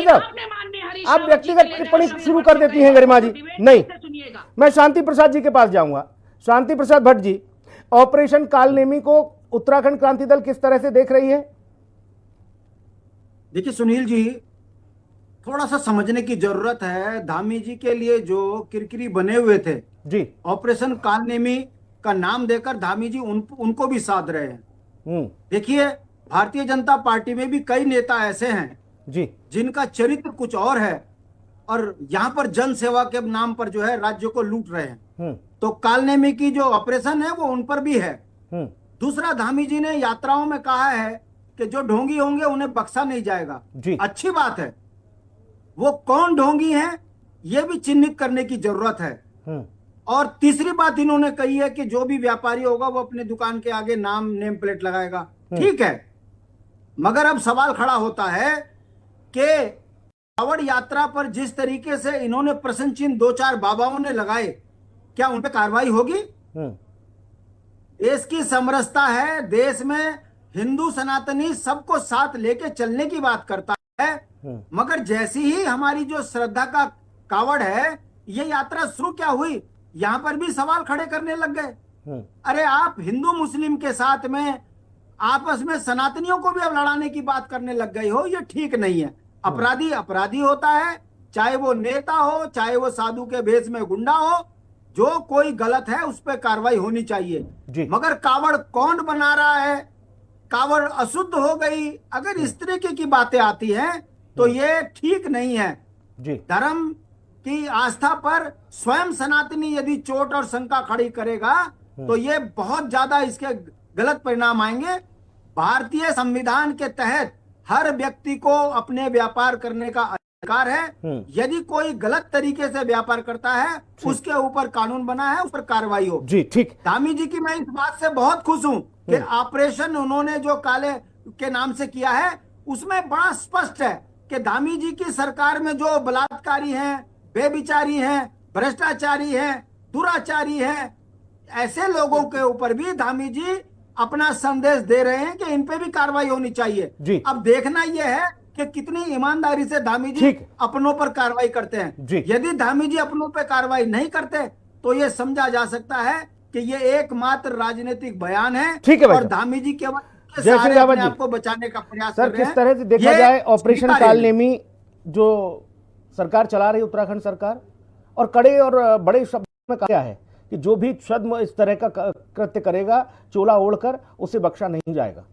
साहब, आप व्यक्तिगत टिप्पणी शुरू कर देती हैं गरिमा जी। नहीं, मैं शांति प्रसाद जी के पास जाऊंगा। शांति प्रसाद भट्ट जी, ऑपरेशन कालनेमी को उत्तराखंड क्रांति दल किस तरह से देख रही है? देखिए सुनील जी, थोड़ा सा समझने की जरूरत है। धामी जी के लिए जो किरकिरी बने हुए थे जी, ऑपरेशन कालनेमी का नाम देकर धामी जी उनको भी साध रहे हैं। देखिए, भारतीय जनता पार्टी में भी कई नेता ऐसे हैं जी, जिनका चरित्र कुछ और है और यहाँ पर जन सेवा के नाम पर जो है राज्य को लूट रहे हैं। तो कालनेमी की जो ऑपरेशन है वो उन पर भी है। दूसरा, धामी जी ने यात्राओं में कहा है कि जो ढोंगी होंगे उन्हें बख्शा नहीं जाएगा। अच्छी बात है। वो कौन ढोंगी हैं ये भी चिन्हित करने की जरूरत है। और तीसरी बात इन्होंने कही है कि जो भी व्यापारी होगा वो अपने दुकान के आगे नेम प्लेट लगाएगा। ठीक है, मगर अब सवाल खड़ा होता है कि कांवड़ यात्रा पर जिस तरीके से इन्होंने प्रश्न चिन्ह 2-4 बाबाओं ने लगाए, क्या उन पर कार्रवाई होगी? देश की समरसता है, देश में हिंदू सनातनी सबको साथ लेके चलने की बात करता है, मगर जैसी ही हमारी जो श्रद्धा का कावड़ है, ये यात्रा शुरू क्या हुई, यहां पर भी सवाल खड़े करने लग गए। अरे आप हिंदू मुस्लिम के साथ में आपस में सनातनियों को भी अब लड़ाने की बात करने लग गई हो, ये ठीक नहीं है। अपराधी अपराधी होता है, चाहे वो नेता हो, चाहे वो साधु के भेष में गुंडा हो। जो कोई गलत है उस पर कार्रवाई होनी चाहिए। मगर कावड़ कौन बना रहा है, कावड़ अशुद्ध हो गई, अगर इस तरीके की बातें आती हैं तो ये ठीक नहीं है। धर्म की आस्था पर स्वयं सनातनी यदि चोट और शंका खड़ी करेगा तो ये बहुत ज्यादा इसके गलत परिणाम आएंगे। भारतीय संविधान के तहत हर व्यक्ति को अपने व्यापार करने का अधिकार है। यदि कोई गलत तरीके से व्यापार करता है उसके ऊपर कानून बना है, उस पर कार्रवाई हो। जी ठीक। धामी जी की मैं इस बात से बहुत खुश हूं कि ऑपरेशन उन्होंने जो काले के नाम से किया है उसमें बड़ा स्पष्ट है कि धामी जी की सरकार में जो बलात्कारी हैं, बेविचारी हैं, भ्रष्टाचारी हैं, दुराचारी हैं, ऐसे लोगों के ऊपर भी धामी जी अपना संदेश दे रहे हैं कि इन पे भी कार्रवाई होनी चाहिए। अब देखना यह है कि कितनी ईमानदारी से धामी जी अपनों पर कार्रवाई करते हैं। यदि धामी जी अपनों पर कार्रवाई नहीं करते तो ये समझा जा सकता है कि ये एकमात्र राजनीतिक बयान है और धामी जी केवल आपको बचाने का प्रयास कर रहे हैं। किस तरह से देखा जाए ऑपरेशन कालनेमी जो सरकार चला रही उत्तराखंड सरकार, और कड़े और बड़े शब्द में कहा है कि जो भी छद्म इस तरह का कृत्य करेगा चोला ओढ़कर, उसे बख्शा नहीं जाएगा।